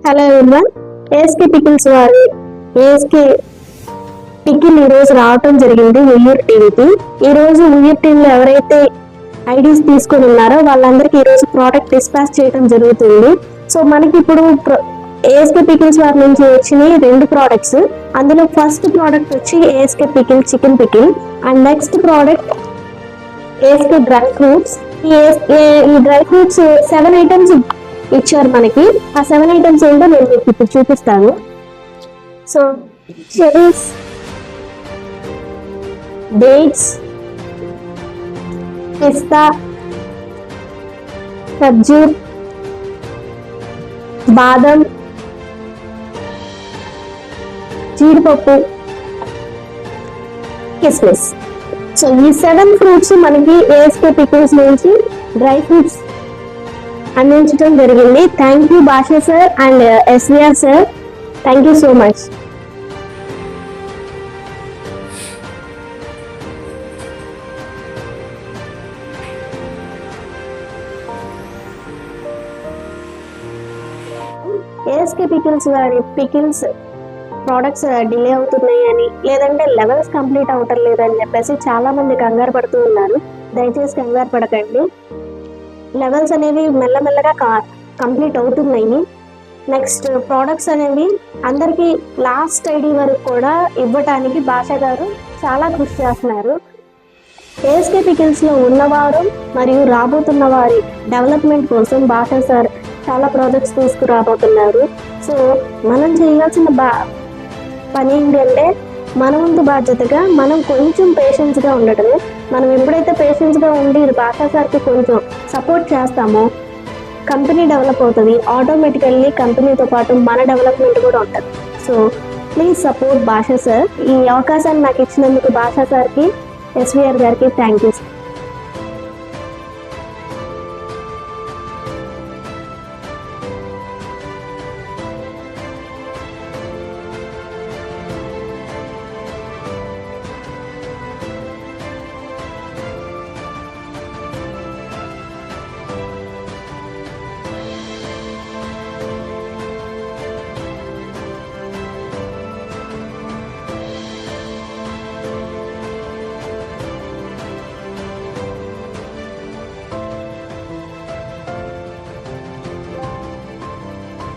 Hello everyone, ASK pickles వారి ASK pickle ఈ రోజు రావటం జరిగింది ఉయ్యూరు టీవీకి. ఈ రోజు ఉయ్యూరు టీవీలో ఎవరైతే ఐడీస్ తీసుకొని ఉన్నారో వాళ్ళందరికీ ఈ రోజు ప్రోడక్ట్ డిస్పాచ్ చేయడం జరుగుతుంది. సో మనకి ఇప్పుడు ఏఎస్కే పికిల్స్ వారి నుంచి వచ్చినాయి 2 ప్రోడక్ట్స్. అందులో ఫస్ట్ ప్రోడక్ట్ వచ్చి ASK pickle chicken pickle and next product ASK dry fruits. ఈ డ్రై ఫ్రూట్స్ 7 ఐటమ్స్ ఇచ్చారు మనకి. ఆ 7 ఐటమ్స్ ఏంటో నేను మీకు ఇప్పుడు చూపిస్తాను. సో చెరీస్, డేట్స్, పిస్తా, ఖర్జూర్, బాదం, జీడిపప్పు, కిస్మిస్. సో ఈ 7 ఫ్రూట్స్ మనకి ఏఎస్కే పికిల్స్ నుంచి డ్రై ఫ్రూట్స్ అందించడం జరిగింది. థ్యాంక్ యూ భాషా sir and SVR sir, thank you so much. ASK pickles వారి పికిల్స్ ప్రోడక్ట్స్ డిలే అవుతున్నాయి అని, లేదంటే లెవెల్స్ కంప్లీట్ అవటం లేదని చెప్పేసి చాలా మంది కంగారు పడుతూ ఉన్నారు. దయచేసి కంగారు పడకండి. లెవెల్స్ అనేవి మెల్లమెల్లగా కంప్లీట్ అవుతున్నాయి. నెక్స్ట్ ప్రోడక్ట్స్ అనేవి అందరికీ లాస్ట్ ఐడి వరకు కూడా ఇవ్వటానికి భాష గారు చాలా కృషి చేస్తున్నారు. ఏఎస్కే పికిల్స్లో ఉన్నవారు మరియు రాబోతున్న వారి డెవలప్మెంట్ కోసం భాష సార్ చాలా ప్రాజెక్ట్స్ తీసుకురాబోతున్నారు. సో మనం చేయాల్సిన పని ఏంటంటే మన వంతు బాధ్యతగా మనం కొంచెం పేషెన్స్గా ఉండటమే. మనం ఎప్పుడైతే పేషెన్స్గా ఉండి భాషా సార్కి కొంచెం సపోర్ట్ చేస్తామో కంపెనీ డెవలప్ అవుతుంది. ఆటోమేటికల్లీ కంపెనీతో పాటు మన డెవలప్మెంట్ కూడా ఉంటుంది. సో ప్లీజ్ సపోర్ట్ భాషా సార్. ఈ అవకాశాన్ని నాకు ఇచ్చినందుకు భాషా సార్కి, ఎస్విఆర్ గారికి థ్యాంక్ యూ.